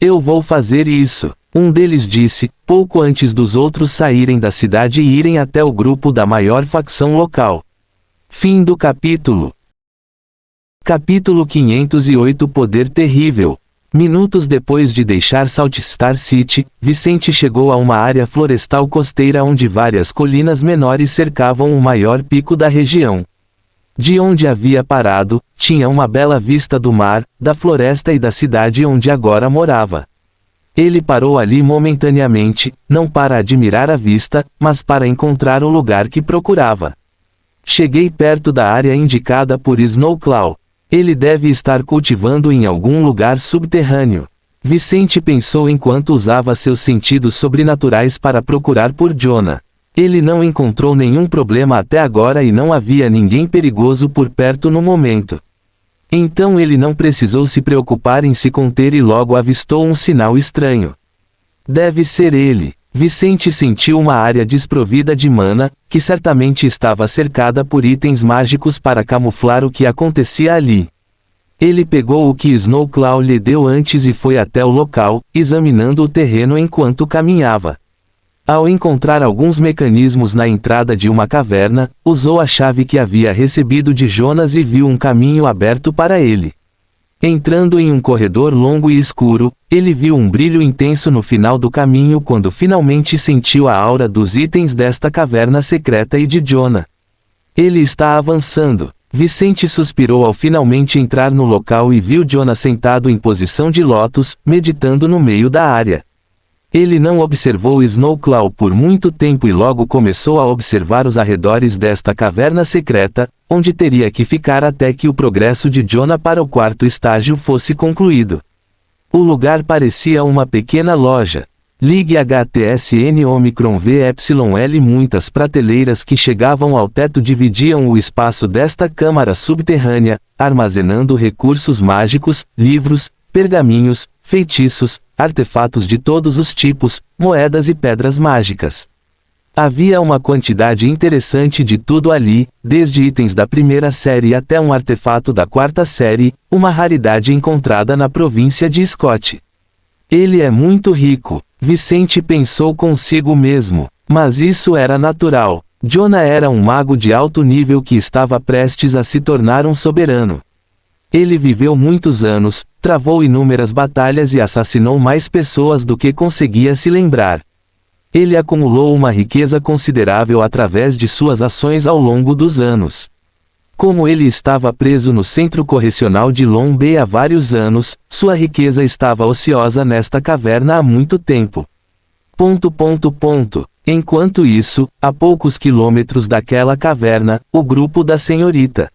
Eu vou fazer isso, um deles disse, pouco antes dos outros saírem da cidade e irem até o grupo da maior facção local. Fim do capítulo. Capítulo 508 Poder Terrível. Minutos depois de deixar Salt Star City, Vicente chegou a uma área florestal costeira onde várias colinas menores cercavam o maior pico da região. De onde havia parado, tinha uma bela vista do mar, da floresta e da cidade onde agora morava. Ele parou ali momentaneamente, não para admirar a vista, mas para encontrar o lugar que procurava. Cheguei perto da área indicada por Snowclaw. Ele deve estar cultivando em algum lugar subterrâneo. Vicente pensou enquanto usava seus sentidos sobrenaturais para procurar por Jonah. Ele não encontrou nenhum problema até agora e não havia ninguém perigoso por perto no momento. Então ele não precisou se preocupar em se conter e logo avistou um sinal estranho. Deve ser ele. Vicente sentiu uma área desprovida de mana, que certamente estava cercada por itens mágicos para camuflar o que acontecia ali. Ele pegou o que Snowclaw lhe deu antes e foi até o local, examinando o terreno enquanto caminhava. Ao encontrar alguns mecanismos na entrada de uma caverna, usou a chave que havia recebido de Jonas e viu um caminho aberto para ele. Entrando em um corredor longo e escuro, ele viu um brilho intenso no final do caminho quando finalmente sentiu a aura dos itens desta caverna secreta e de Jonah. Ele está avançando. Vicente suspirou ao finalmente entrar no local e viu Jonah sentado em posição de lótus, meditando no meio da área. Ele não observou Snowclaw por muito tempo e logo começou a observar os arredores desta caverna secreta, onde teria que ficar até que o progresso de Jonah para o quarto estágio fosse concluído. O lugar parecia uma pequena loja. Ligue HTSN Omicron VYL. Muitas prateleiras que chegavam ao teto dividiam o espaço desta câmara subterrânea, armazenando recursos mágicos, livros, pergaminhos, feitiços, artefatos de todos os tipos, moedas e pedras mágicas. Havia uma quantidade interessante de tudo ali, desde itens da primeira série até um artefato da quarta série, uma raridade encontrada na província de Scott. Ele é muito rico, Vicente pensou consigo mesmo, mas isso era natural. Jonah era um mago de alto nível que estava prestes a se tornar um soberano. Ele viveu muitos anos, travou inúmeras batalhas e assassinou mais pessoas do que conseguia se lembrar. Ele acumulou uma riqueza considerável através de suas ações ao longo dos anos. Como ele estava preso no centro correcional de Long Bay há vários anos, sua riqueza estava ociosa nesta caverna há muito tempo. Enquanto isso, a poucos quilômetros daquela caverna, o grupo da senhorita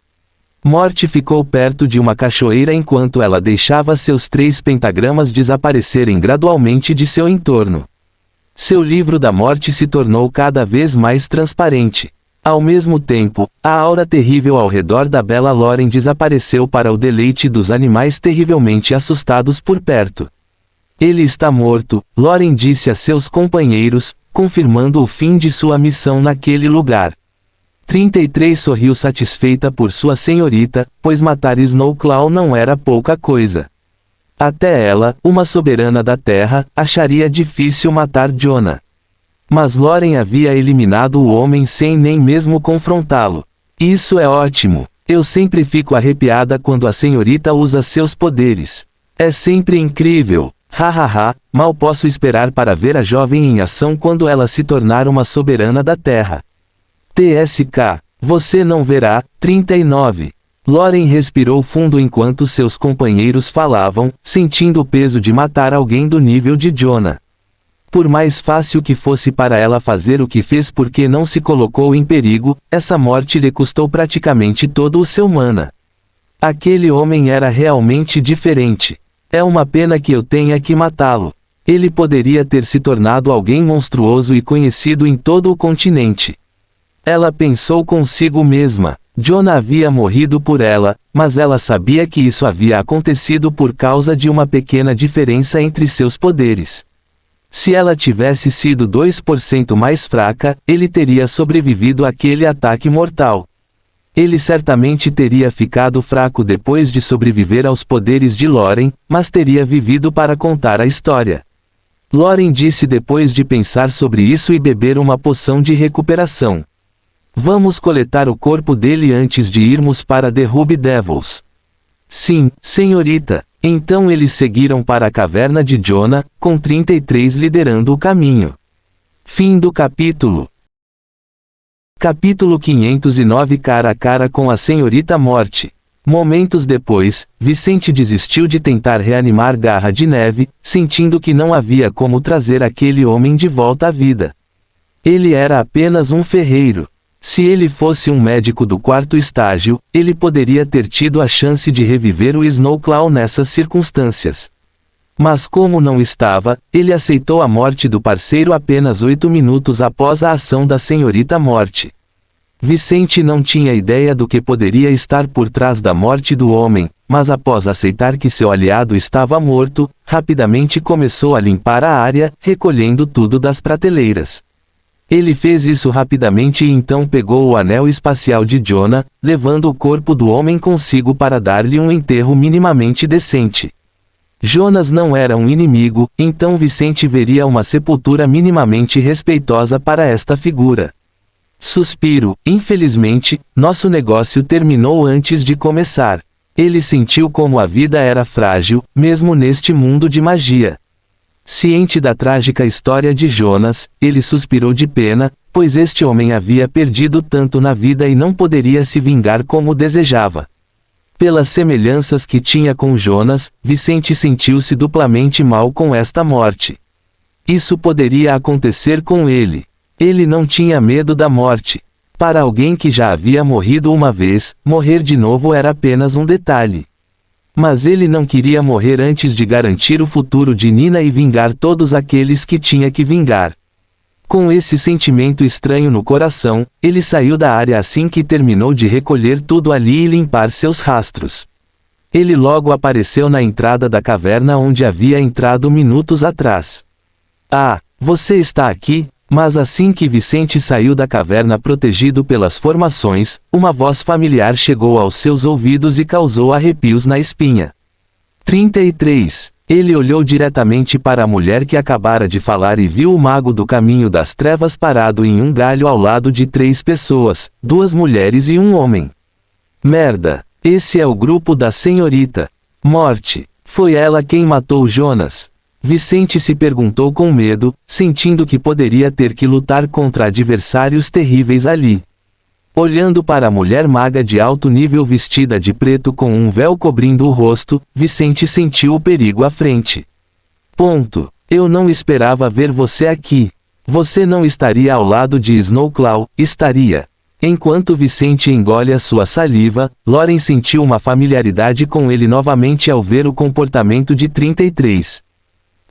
Morte ficou perto de uma cachoeira enquanto ela deixava seus 3 pentagramas desaparecerem gradualmente de seu entorno. Seu livro da morte se tornou cada vez mais transparente. Ao mesmo tempo, a aura terrível ao redor da bela Loren desapareceu para o deleite dos animais terrivelmente assustados por perto. Ele está morto, Loren disse a seus companheiros, confirmando o fim de sua missão naquele lugar. 33 sorriu satisfeita por sua senhorita, pois matar Snowclaw não era pouca coisa. Até ela, uma soberana da terra, acharia difícil matar Jonah. Mas Loren havia eliminado o homem sem nem mesmo confrontá-lo. Isso é ótimo. Eu sempre fico arrepiada quando a senhorita usa seus poderes. É sempre incrível. Hahaha, mal posso esperar para ver a jovem em ação quando ela se tornar uma soberana da terra. TSK, você não verá. 39. Lauren respirou fundo enquanto seus companheiros falavam, sentindo o peso de matar alguém do nível de Jonah. Por mais fácil que fosse para ela fazer o que fez porque não se colocou em perigo, essa morte lhe custou praticamente todo o seu mana. Aquele homem era realmente diferente. É uma pena que eu tenha que matá-lo. Ele poderia ter se tornado alguém monstruoso e conhecido em todo o continente. Ela pensou consigo mesma. Jonah havia morrido por ela, mas ela sabia que isso havia acontecido por causa de uma pequena diferença entre seus poderes. Se ela tivesse sido 2% mais fraca, ele teria sobrevivido àquele ataque mortal. Ele certamente teria ficado fraco depois de sobreviver aos poderes de Lauren, mas teria vivido para contar a história. Lauren disse depois de pensar sobre isso e beber uma poção de recuperação. Vamos coletar o corpo dele antes de irmos para The Ruby Devils. Sim, senhorita. Então eles seguiram para a caverna de Jonah, com 33 liderando o caminho. Fim do capítulo. Capítulo 509. Cara a cara com a Senhorita Morte. Momentos depois, Vicente desistiu de tentar reanimar Garra de Neve, sentindo que não havia como trazer aquele homem de volta à vida. Ele era apenas um ferreiro. Se ele fosse um médico do 4º estágio, ele poderia ter tido a chance de reviver o Snowclaw nessas circunstâncias. Mas como não estava, ele aceitou a morte do parceiro apenas 8 minutos após a ação da Senhorita Morte. Vicente não tinha ideia do que poderia estar por trás da morte do homem, mas após aceitar que seu aliado estava morto, rapidamente começou a limpar a área, recolhendo tudo das prateleiras. Ele fez isso rapidamente e então pegou o anel espacial de Jonah, levando o corpo do homem consigo para dar-lhe um enterro minimamente decente. Jonas não era um inimigo, então Vicente veria uma sepultura minimamente respeitosa para esta figura. Suspiro, infelizmente, nosso negócio terminou antes de começar. Ele sentiu como a vida era frágil, mesmo neste mundo de magia. Ciente da trágica história de Jonas, ele suspirou de pena, pois este homem havia perdido tanto na vida e não poderia se vingar como desejava. Pelas semelhanças que tinha com Jonas, Vicente sentiu-se duplamente mal com esta morte. Isso poderia acontecer com ele. Ele não tinha medo da morte. Para alguém que já havia morrido uma vez, morrer de novo era apenas um detalhe. Mas ele não queria morrer antes de garantir o futuro de Nina e vingar todos aqueles que tinha que vingar. Com esse sentimento estranho no coração, ele saiu da área assim que terminou de recolher tudo ali e limpar seus rastros. Ele logo apareceu na entrada da caverna onde havia entrado minutos atrás. Ah, você está aqui? Mas assim que Vicente saiu da caverna protegido pelas formações, uma voz familiar chegou aos seus ouvidos e causou arrepios na espinha. 33. Ele olhou diretamente para a mulher que acabara de falar e viu o mago do caminho das trevas parado em um galho ao lado de 3 pessoas, 2 mulheres e um homem. Merda, esse é o grupo da Senhorita Morte. Foi ela quem matou Jonas? Vicente se perguntou com medo, sentindo que poderia ter que lutar contra adversários terríveis ali. Olhando para a mulher maga de alto nível vestida de preto com um véu cobrindo o rosto, Vicente sentiu o perigo à frente. Eu não esperava ver você aqui. Você não estaria ao lado de Snowclaw, estaria. Enquanto Vicente engole a sua saliva, Lauren sentiu uma familiaridade com ele novamente ao ver o comportamento de 33.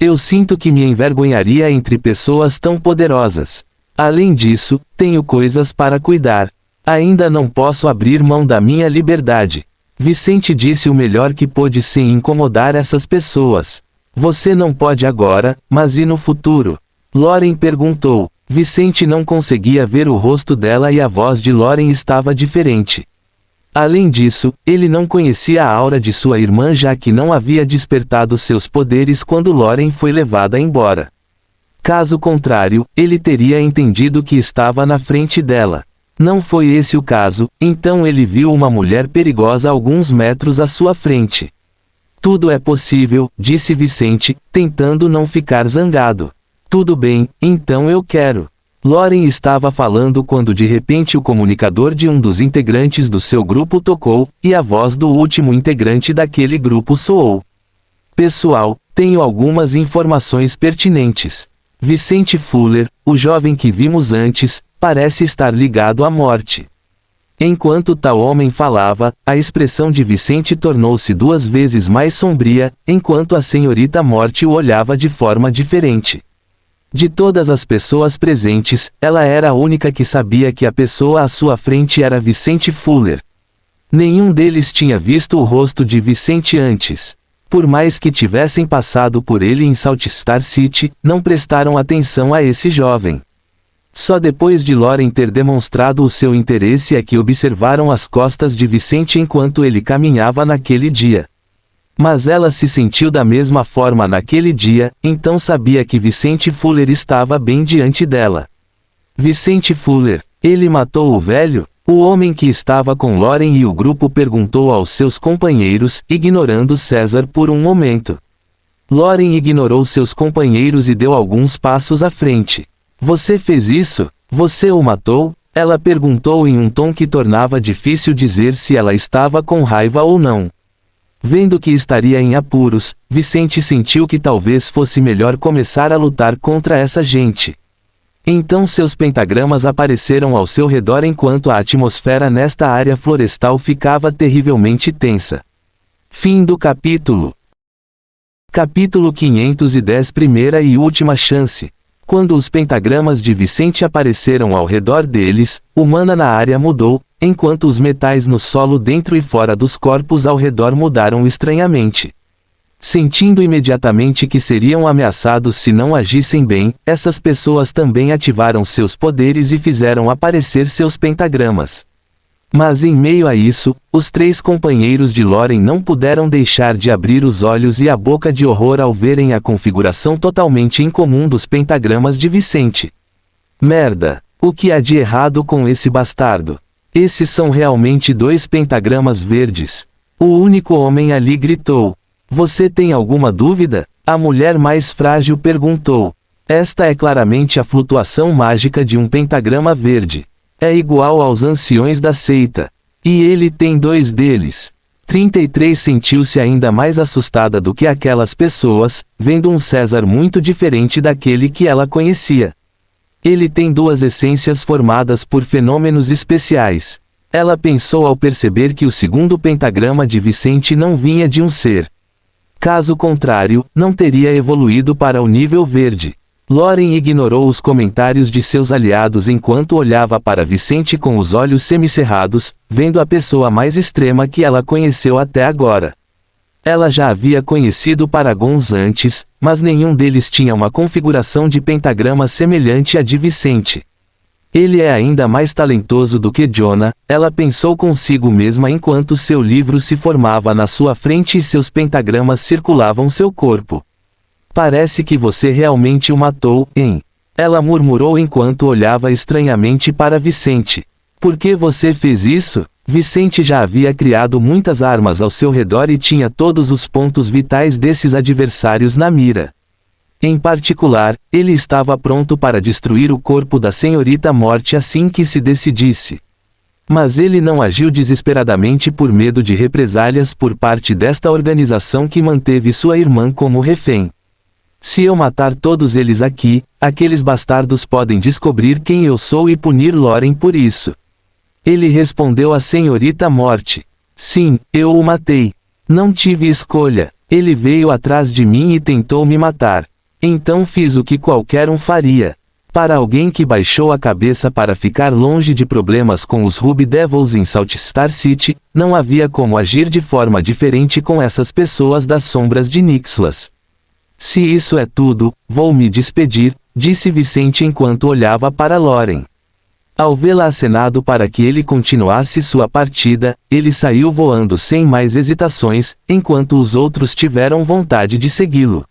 Eu sinto que me envergonharia entre pessoas tão poderosas. Além disso, tenho coisas para cuidar. Ainda não posso abrir mão da minha liberdade. Vicente disse o melhor que pôde sem incomodar essas pessoas. Você não pode agora, mas e no futuro? Lauren perguntou. Vicente não conseguia ver o rosto dela e a voz de Lauren estava diferente. Além disso, ele não conhecia a aura de sua irmã já que não havia despertado seus poderes quando Lauren foi levada embora. Caso contrário, ele teria entendido que estava na frente dela. Não foi esse o caso, então ele viu uma mulher perigosa a alguns metros à sua frente. Tudo é possível, disse Vicente, tentando não ficar zangado. Tudo bem, então eu quero. Lauren estava falando quando de repente o comunicador de um dos integrantes do seu grupo tocou, e a voz do último integrante daquele grupo soou. Pessoal, tenho algumas informações pertinentes. Vicente Fuller, o jovem que vimos antes, parece estar ligado à morte. Enquanto tal homem falava, a expressão de Vicente tornou-se 2 vezes mais sombria, enquanto a senhorita Morte o olhava de forma diferente. De todas as pessoas presentes, ela era a única que sabia que a pessoa à sua frente era Vicente Fuller. Nenhum deles tinha visto o rosto de Vicente antes. Por mais que tivessem passado por ele em Salt Star City, não prestaram atenção a esse jovem. Só depois de Lauren ter demonstrado o seu interesse é que observaram as costas de Vicente enquanto ele caminhava naquele dia. Mas ela se sentiu da mesma forma naquele dia, então sabia que Vicente Fuller estava bem diante dela. Vicente Fuller, ele matou o velho? O homem que estava com Lauren e o grupo perguntou aos seus companheiros, ignorando César por um momento. Lauren ignorou seus companheiros e deu alguns passos à frente. Você fez isso? Você o matou? Ela perguntou em um tom que tornava difícil dizer se ela estava com raiva ou não. Vendo que estaria em apuros, Vicente sentiu que talvez fosse melhor começar a lutar contra essa gente. Então seus pentagramas apareceram ao seu redor enquanto a atmosfera nesta área florestal ficava terrivelmente tensa. Fim do capítulo. Capítulo 510. Primeira e última chance. Quando os pentagramas de Vicente apareceram ao redor deles, o mana na área mudou, enquanto os metais no solo dentro e fora dos corpos ao redor mudaram estranhamente. Sentindo imediatamente que seriam ameaçados se não agissem bem, essas pessoas também ativaram seus poderes e fizeram aparecer seus pentagramas. Mas em meio a isso, os 3 companheiros de Lauren não puderam deixar de abrir os olhos e a boca de horror ao verem a configuração totalmente incomum dos pentagramas de Vicente. Merda! O que há de errado com esse bastardo? Esses são realmente 2 pentagramas verdes. O único homem ali gritou. Você tem alguma dúvida? A mulher mais frágil perguntou. Esta é claramente a flutuação mágica de um pentagrama verde. É igual aos anciões da seita. E ele tem 2 deles. 33 sentiu-se ainda mais assustada do que aquelas pessoas, vendo um César muito diferente daquele que ela conhecia. Ele tem 2 essências formadas por fenômenos especiais. Ela pensou ao perceber que o segundo pentagrama de Vicente não vinha de um ser. Caso contrário, não teria evoluído para o nível verde. Lauren ignorou os comentários de seus aliados enquanto olhava para Vicente com os olhos semicerrados, vendo a pessoa mais extrema que ela conheceu até agora. Ela já havia conhecido Paragons antes, mas nenhum deles tinha uma configuração de pentagrama semelhante à de Vicente. Ele é ainda mais talentoso do que Jonah, ela pensou consigo mesma enquanto seu livro se formava na sua frente e seus pentagramas circulavam seu corpo. Parece que você realmente o matou, hein? Ela murmurou enquanto olhava estranhamente para Vicente. Por que você fez isso? Vicente já havia criado muitas armas ao seu redor e tinha todos os pontos vitais desses adversários na mira. Em particular, ele estava pronto para destruir o corpo da senhorita Morte assim que se decidisse. Mas ele não agiu desesperadamente por medo de represálias por parte desta organização que manteve sua irmã como refém. Se eu matar todos eles aqui, aqueles bastardos podem descobrir quem eu sou e punir Lauren por isso. Ele respondeu à senhorita Morte. Sim, eu o matei. Não tive escolha. Ele veio atrás de mim e tentou me matar. Então fiz o que qualquer um faria. Para alguém que baixou a cabeça para ficar longe de problemas com os Ruby Devils em Salt Star City, não havia como agir de forma diferente com essas pessoas das sombras de Nixlas. Se isso é tudo, vou me despedir, disse Vicente enquanto olhava para Lauren. Ao vê-la acenado para que ele continuasse sua partida, ele saiu voando sem mais hesitações, enquanto os outros tiveram vontade de segui-lo.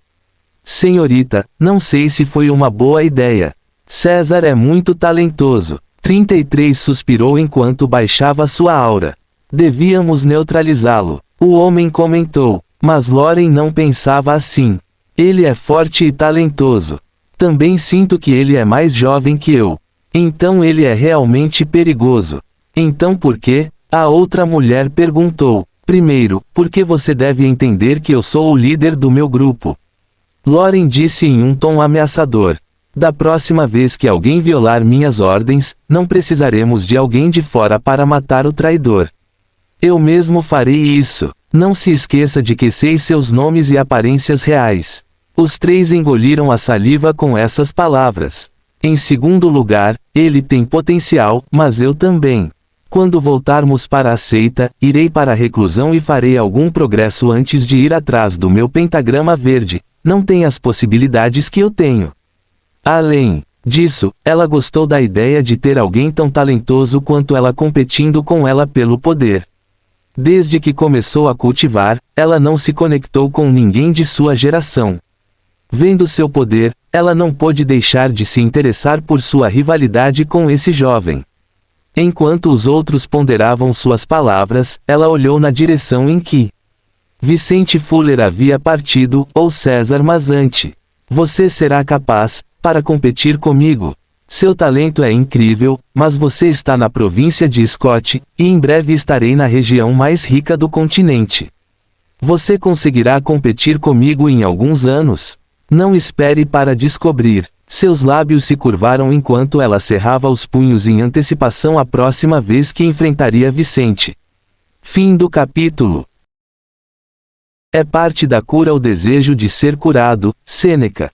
Senhorita, não sei se foi uma boa ideia. César é muito talentoso. 33 suspirou enquanto baixava sua aura. Devíamos neutralizá-lo. O homem comentou, mas Lauren não pensava assim. Ele é forte e talentoso. Também sinto que ele é mais jovem que eu. Então ele é realmente perigoso. Então por quê? A outra mulher perguntou. Primeiro, porque você deve entender que eu sou o líder do meu grupo. Lauren disse em um tom ameaçador. Da próxima vez que alguém violar minhas ordens, não precisaremos de alguém de fora para matar o traidor. Eu mesmo farei isso. Não se esqueça de que sei seus nomes e aparências reais. Os três engoliram a saliva com essas palavras. Em segundo lugar, ele tem potencial, mas eu também. Quando voltarmos para a seita, irei para a reclusão e farei algum progresso antes de ir atrás do meu pentagrama verde. Não tem as possibilidades que eu tenho. Além disso, ela gostou da ideia de ter alguém tão talentoso quanto ela competindo com ela pelo poder. Desde que começou a cultivar, ela não se conectou com ninguém de sua geração. Vendo seu poder, ela não pôde deixar de se interessar por sua rivalidade com esse jovem. Enquanto os outros ponderavam suas palavras, ela olhou na direção em que Vicente Fuller havia partido, ou César Mazzanti. Você será capaz, para competir comigo. Seu talento é incrível, mas você está na província de Scott, e em breve estarei na região mais rica do continente. Você conseguirá competir comigo em alguns anos? Não espere para descobrir. Seus lábios se curvaram enquanto ela cerrava os punhos em antecipação à próxima vez que enfrentaria Vicente. Fim do capítulo. É parte da cura o desejo de ser curado, Sêneca.